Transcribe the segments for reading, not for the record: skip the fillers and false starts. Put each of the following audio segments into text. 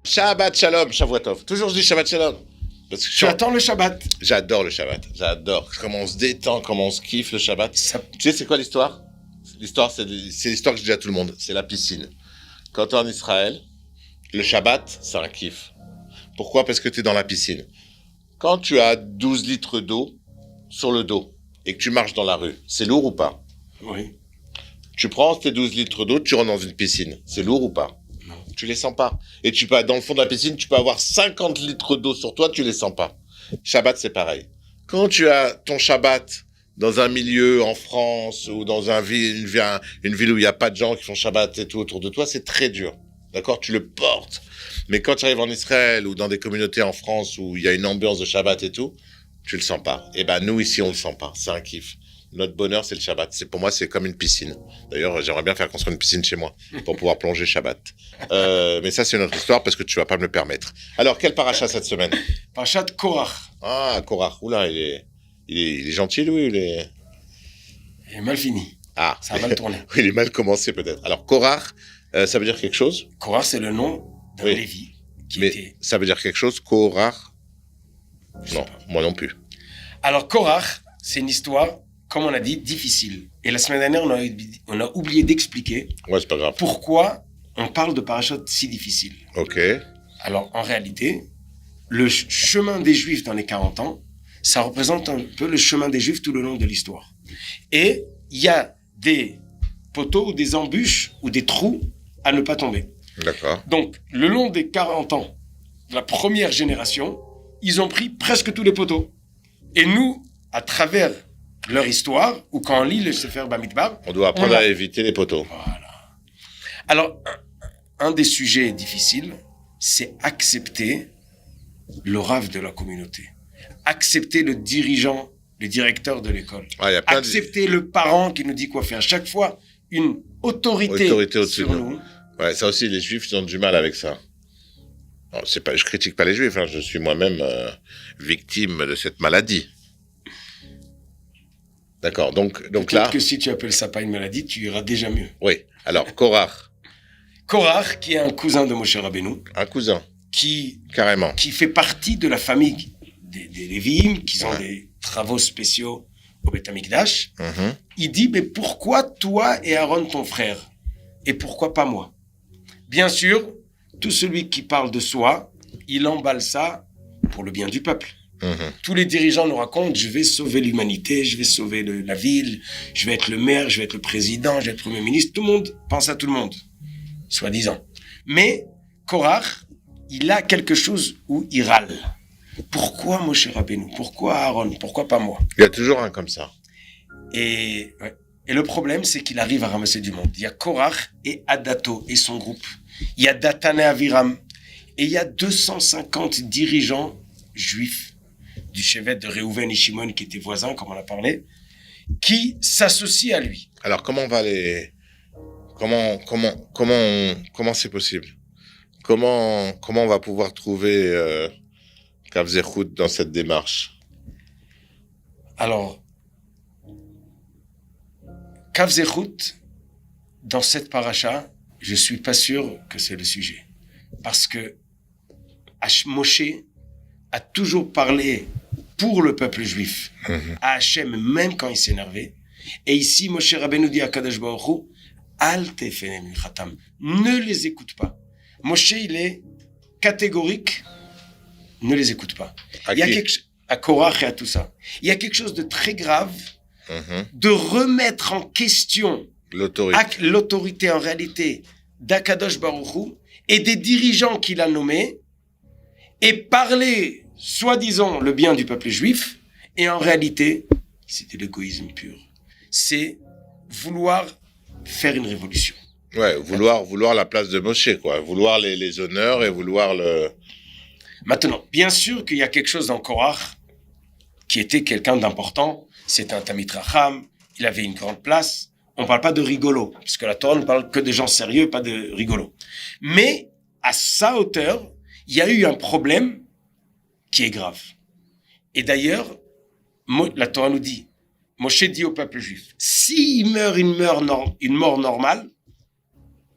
Shabbat Shalom, Shavuotov. Toujours je dis Shabbat Shalom. Parce que Tu attends le Shabbat. J'adore le Shabbat. J'adore comment on se détend, comment on se kiffe le Shabbat. Tu sais, c'est quoi l'histoire? L'histoire, c'est l'histoire que je dis à tout le monde. C'est la piscine. Quand tu es en Israël, le Shabbat, c'est un kiff. Pourquoi? Parce que tu es dans la piscine. Quand tu as 12 litres d'eau sur le dos et que tu marches dans la rue, c'est lourd ou pas? Oui. Tu prends tes 12 litres d'eau, tu rentres dans une piscine. C'est lourd ou pas? Non. Tu les sens pas. Et tu peux, dans le fond de la piscine, tu peux avoir 50 litres d'eau sur toi, tu les sens pas. Shabbat, c'est pareil. Quand tu as ton Shabbat dans un milieu en France ou dans une ville où il n'y a pas de gens qui font Shabbat et tout autour de toi, c'est très dur. D'accord? Tu le portes. Mais quand tu arrives en Israël ou dans des communautés en France où il y a une ambiance de Shabbat et tout, tu le sens pas. Et ben, nous, ici, on le sent pas. C'est un kiff. Notre bonheur, c'est le Shabbat. Pour moi, c'est comme une piscine. D'ailleurs, j'aimerais bien faire construire une piscine chez moi pour pouvoir plonger Shabbat. Mais ça, c'est une autre histoire parce que tu vas pas me le permettre. Alors, quel paracha cette semaine? Parashat Korach. Ah, Korach. Oula, il est gentil, lui, il est mal fini. Ah. Ça a mal tourné. Oui, il est mal commencé, peut-être. Alors, Korach, ça veut dire quelque chose? Korach, c'est le nom d'un Oui. Lévi. Mais ça veut dire quelque chose, Korach? Non, moi non plus. Alors, Korach, c'est une histoire, comme on a dit, difficile. Et la semaine dernière, on a oublié d'expliquer Ouais, c'est pas grave. pourquoi on parle de parachute si difficile. Ok. Alors, en réalité, le chemin des Juifs dans les 40 ans, ça représente un peu le chemin des Juifs tout le long de l'histoire. Et il y a des poteaux ou des embûches ou des trous à ne pas tomber. D'accord. Donc, le long des 40 ans de la première génération, ils ont pris presque tous les poteaux. Et nous, à travers leur histoire, ou quand on lit le Sefer Bamidbar, On doit apprendre à éviter les poteaux. Voilà. Alors, un des sujets difficiles, c'est accepter le rave de la communauté. Accepter le dirigeant, le directeur de l'école. Ah, il y a plein Accepter le parent qui nous dit quoi faire. Chaque fois, une autorité au-dessus sur de nous. Ouais, ça aussi, les Juifs, ils ont du mal avec ça. Non, je critique pas les Juifs, hein, je suis moi-même victime de cette maladie. D'accord, donc Peut-être là... que si tu appelles ça pas une maladie, tu iras déjà mieux. Oui, alors, Korach. Korach, qui est un cousin de Moshe Rabbeinu, Un cousin, qui carrément. fait partie de la famille des Lévi'im, qui ont Ouais. des travaux spéciaux au Beth Amikdash. Mhm. Il dit, mais pourquoi toi et Aaron, ton frère? Et pourquoi pas moi? Bien sûr, tout celui qui parle de soi, il emballe ça pour le bien du peuple. Mhm. Tous les dirigeants nous racontent, je vais sauver l'humanité, je vais sauver la ville, je vais être le maire, je vais être le président, je vais être le premier ministre. Tout le monde pense à tout le monde, soi-disant. Mais Korach, il a quelque chose où il râle. Pourquoi Moshe Rabbeinu? Pourquoi Aaron? Pourquoi pas moi? Il y a toujours un comme ça. Et le problème, c'est qu'il arrive à ramasser du monde. Il y a Korach et Adato et son groupe. Il y a Datan et Aviram. Et il y a 250 dirigeants juifs du chevet de Réhouven et Shimon, qui étaient voisins, comme on a parlé, qui s'associent à lui. Alors, comment c'est possible? Comment on va pouvoir trouver Kav Zechut dans cette démarche? Alors, Kav Zechut, dans cette paracha, je suis pas sûr que c'est le sujet. Parce que Moshe a toujours parlé pour le peuple juif, à Hachem, même quand il s'énervait. Et ici, Moshe Rabbeinu dit à Kadosh Baruch Hu, Al tefene minchatam, ne les écoute pas. Moshe, il est catégorique, ne les écoute pas. Il y a à Korach et à tout ça. Il y a quelque chose de très grave de remettre en question l'autorité en réalité d'Akadosh Baruch Hu et des dirigeants qu'il a nommés et parler soi-disant le bien du peuple juif et en réalité c'est de l'égoïsme pur. C'est vouloir faire une révolution. Ouais, vouloir la place de Moshe, quoi. Vouloir les honneurs et vouloir le... Maintenant, bien sûr qu'il y a quelque chose dans Korach qui était quelqu'un d'important. C'était un Tamid Racham, il avait une grande place. On ne parle pas de rigolo, parce que la Torah ne parle que de gens sérieux, pas de rigolos. Mais à sa hauteur, il y a eu un problème qui est grave. Et d'ailleurs, la Torah nous dit, Moshe dit au peuple juif, s'il meurt une mort normale,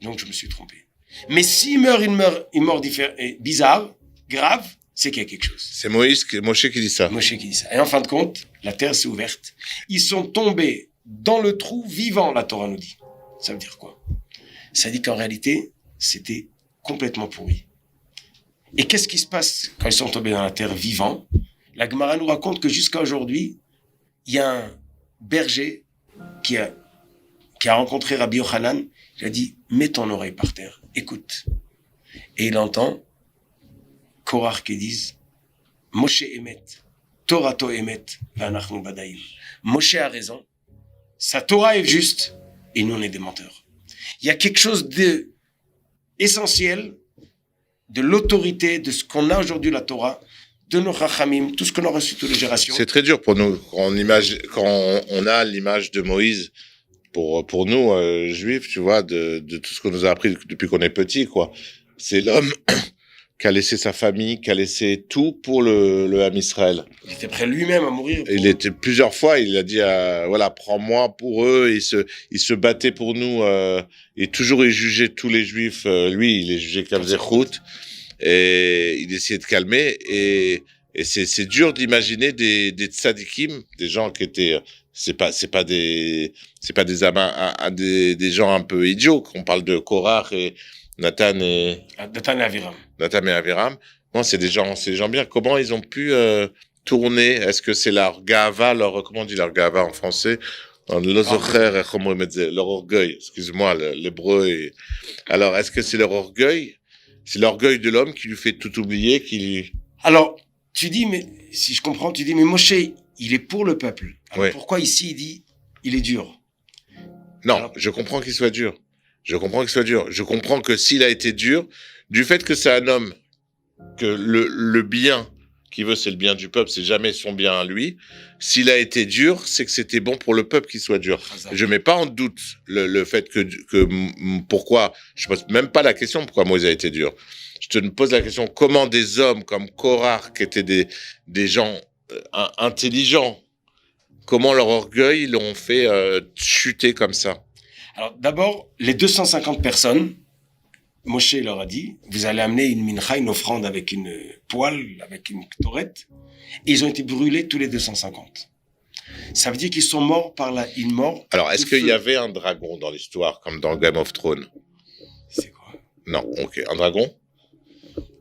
donc je me suis trompé. Mais s'il meurt une mort bizarre, grave, c'est qu'il y a quelque chose. C'est Moshe qui dit ça. Moshe qui dit ça. Et en fin de compte, la terre s'est ouverte. Ils sont tombés dans le trou vivant, la Torah nous dit. Ça veut dire quoi? Ça dit qu'en réalité, c'était complètement pourri. Et qu'est-ce qui se passe quand ils sont tombés dans la terre vivant? La Gemara nous raconte que jusqu'à aujourd'hui, il y a un berger qui a rencontré Rabbi Yochanan. Il a dit, mets ton oreille par terre, écoute. Et il entend Korach qui disent, Moshe Emet, Torato Emet, Vanachnu Badaim. Moshe a raison, sa Torah est juste, et nous on est des menteurs. Il y a quelque chose d'essentiel de l'autorité, de ce qu'on a aujourd'hui la Torah, de nos Chachamim, tout ce qu'on a reçu toutes les générations. C'est très dur pour nous, quand on a l'image de Moïse, pour nous, juifs, tu vois, de tout ce qu'on nous a appris depuis qu'on est petit, quoi. C'est l'homme qui a laissé sa famille, qui a laissé tout pour le Ham Israël. Il était prêt lui-même à mourir. Il était plusieurs fois, il a dit, voilà, prends-moi pour eux. Il se battait pour nous. Et toujours il jugeait tous les juifs. Lui, il les jugeait comme des routes. Et il essayait de calmer. Et c'est dur d'imaginer des tzadikim, des gens qui étaient, c'est pas des gens un peu idiots. On parle de Korach et Nathan et Aviram. Nathan et Aviram. Non, c'est des gens bien. Comment ils ont pu tourner? Est-ce que c'est leur gava, comment on dit leur gava en français? Leur orgueil. Excuse-moi, l'hébreu. Alors, est-ce que c'est leur orgueil? C'est l'orgueil de l'homme qui lui fait tout oublier, Alors, tu dis, mais si je comprends, tu dis, mais Moshe, il est pour le peuple. Alors ouais. Pourquoi ici il dit, il est dur? Non, Alors, je comprends qu'il soit dur. Je comprends que s'il a été dur, du fait que c'est un homme, que le bien qu'il veut, c'est le bien du peuple, c'est jamais son bien à lui. S'il a été dur, c'est que c'était bon pour le peuple qu'il soit dur. Je mets pas en doute le fait que pourquoi, je pose même pas la question pourquoi Moïse a été dur. Je te pose la question, comment des hommes comme Korach, qui étaient des gens intelligents, comment leur orgueil l'ont fait chuter comme ça? Alors, d'abord, les 250 personnes, Moshe leur a dit, vous allez amener une mincha, une offrande avec une poêle, avec une torette, et ils ont été brûlés tous les 250. Ça veut dire qu'ils sont morts une mort. Alors, est-ce qu'il y avait un dragon dans l'histoire, comme dans Game of Thrones? C'est quoi? Non, ok. Un dragon?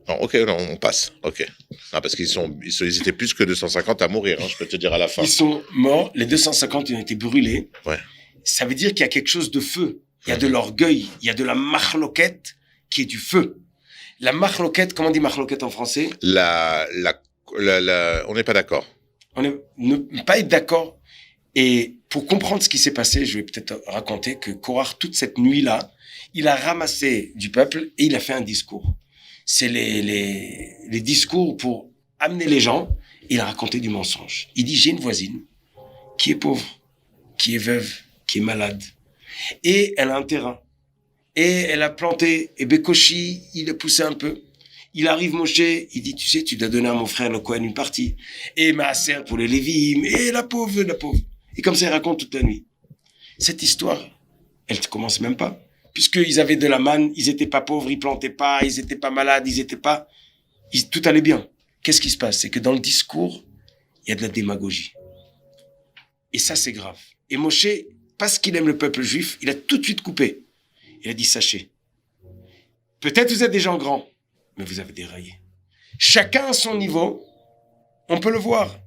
Non, ok, non, on passe. Ok. Non, parce ils étaient plus que 250 à mourir, je peux te dire à la fin. Ils sont morts, les 250, ils ont été brûlés. Ouais. Ça veut dire qu'il y a quelque chose de feu. Il y a de l'orgueil. Il y a de la machloquette qui est du feu. La machloquette, comment on dit machloquette en français? On n'est pas d'accord. Ne pas être d'accord. Et pour comprendre ce qui s'est passé, je vais peut-être raconter que Korach, toute cette nuit-là, il a ramassé du peuple et il a fait un discours. C'est les discours pour amener les gens. Il a raconté du mensonge. Il dit, j'ai une voisine qui est pauvre, qui est veuve, qui est malade. Et elle a un terrain. Et elle a planté. Et Bekoshi, il a poussé un peu. Il arrive, Moshe, il dit, tu sais, tu dois donner à mon frère le Kohen une partie. Et Maaser pour les Lévim. Et la pauvre. Et comme ça, il raconte toute la nuit. Cette histoire, elle ne commence même pas. Puisqu'ils avaient de la manne, ils n'étaient pas pauvres, ils plantaient pas, ils n'étaient pas malades, tout allait bien. Qu'est-ce qui se passe? C'est que dans le discours, il y a de la démagogie. Et ça, c'est grave. Et Moshe, parce qu'il aime le peuple juif, il a tout de suite coupé. Il a dit, sachez, peut-être vous êtes des gens grands, mais vous avez déraillé. Chacun à son niveau, on peut le voir,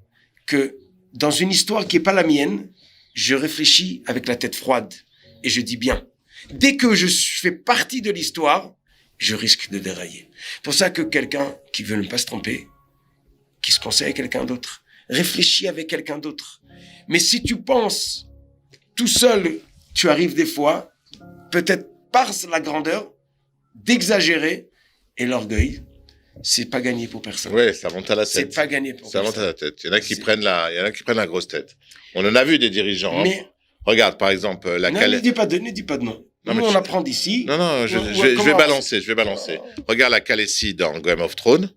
que dans une histoire qui n'est pas la mienne, je réfléchis avec la tête froide et je dis bien. Dès que je fais partie de l'histoire, je risque de dérailler. C'est pour ça que quelqu'un qui veut ne pas se tromper, qui se conseille avec quelqu'un d'autre, réfléchis avec quelqu'un d'autre. Mais si tu penses tout seul, tu arrives des fois, peut-être par la grandeur, d'exagérer, et l'orgueil, c'est pas gagné pour personne. Oui, ça monte à la tête. C'est pas gagné pour personne. Ça monte à la tête. Il y en a qui prennent la grosse tête. On en a vu des dirigeants. Mais, regarde, par exemple, ne dis pas de nom. Non, Nous, mais on apprend d'ici. Non, je Comment- vais balancer. Regarde la Khaleesi dans Game of Thrones.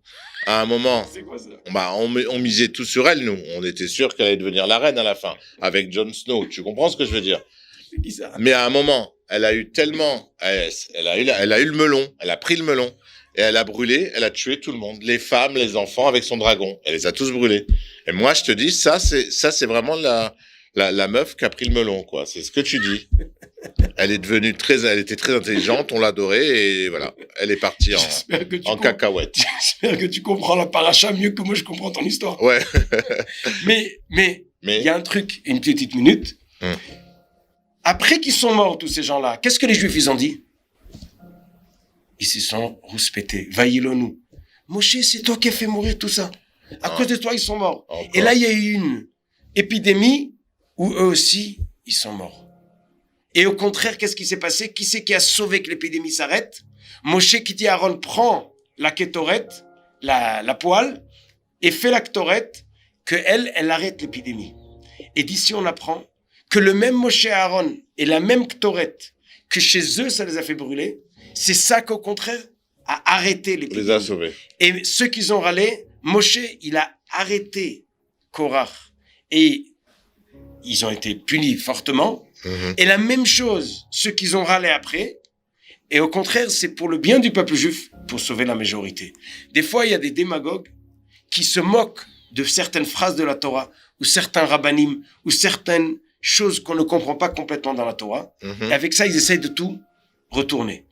À un moment, C'est quoi ça? on misait tout sur elle, nous. On était sûr qu'elle allait devenir la reine à la fin, avec Jon Snow. Tu comprends ce que je veux dire? C'est bizarre. Mais à un moment, elle a eu tellement, elle a eu le melon, elle a pris le melon, et elle a brûlé, elle a tué tout le monde, les femmes, les enfants avec son dragon. Elle les a tous brûlés. Et moi, je te dis, ça, c'est vraiment la meuf qui a pris le melon, quoi. C'est ce que tu dis. Elle était très intelligente, on l'adorait, et voilà. Elle est partie J'espère que en cacahuète. J'espère que tu comprends la paracha mieux que moi je comprends ton histoire. Ouais. Mais il y a un truc, une petite minute. Après qu'ils sont morts, tous ces gens-là, qu'est-ce que les Juifs, ils ont dit? Ils se sont rouspétés. Vaïlons-nous. Moshe, c'est toi qui as fait mourir tout ça. À cause de toi, ils sont morts. Encore. Et là, il y a eu une épidémie où eux aussi, ils sont morts. Et au contraire, qu'est-ce qui s'est passé? Qui c'est qui a sauvé que l'épidémie s'arrête? Moshe qui dit à Aaron, prends la kétorette, la poêle, et fais la kétorette, que elle arrête l'épidémie. Et d'ici, on apprend que le même Moshe et Aaron et la même kétorette, que chez eux, ça les a fait brûler, c'est ça qu'au contraire a arrêté l'épidémie. Les a sauvés. Et ceux qui ont râlé, Moshe, il a arrêté Korach. Et ils ont été punis fortement. Et la même chose, ceux qui ont râlé après. Et au contraire, c'est pour le bien du peuple juif, pour sauver la majorité. Des fois, il y a des démagogues qui se moquent de certaines phrases de la Torah, ou certains rabbanim, ou certaines choses qu'on ne comprend pas complètement dans la Torah. Et avec ça, ils essayent de tout retourner.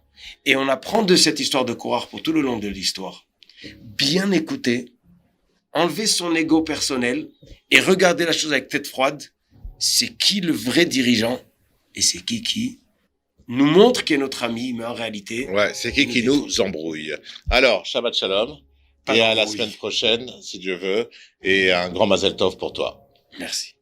Et on apprend de cette histoire de Korach pour tout le long de l'histoire. Bien écouter, enlever son ego personnel et regarder la chose avec tête froide. C'est qui le vrai dirigeant et c'est qui nous montre qu'il est notre ami, mais en réalité... Ouais, c'est qui nous embrouille. Alors, Shabbat Shalom, et à la semaine prochaine, si Dieu veut, et un grand Mazel Tov pour toi. Merci.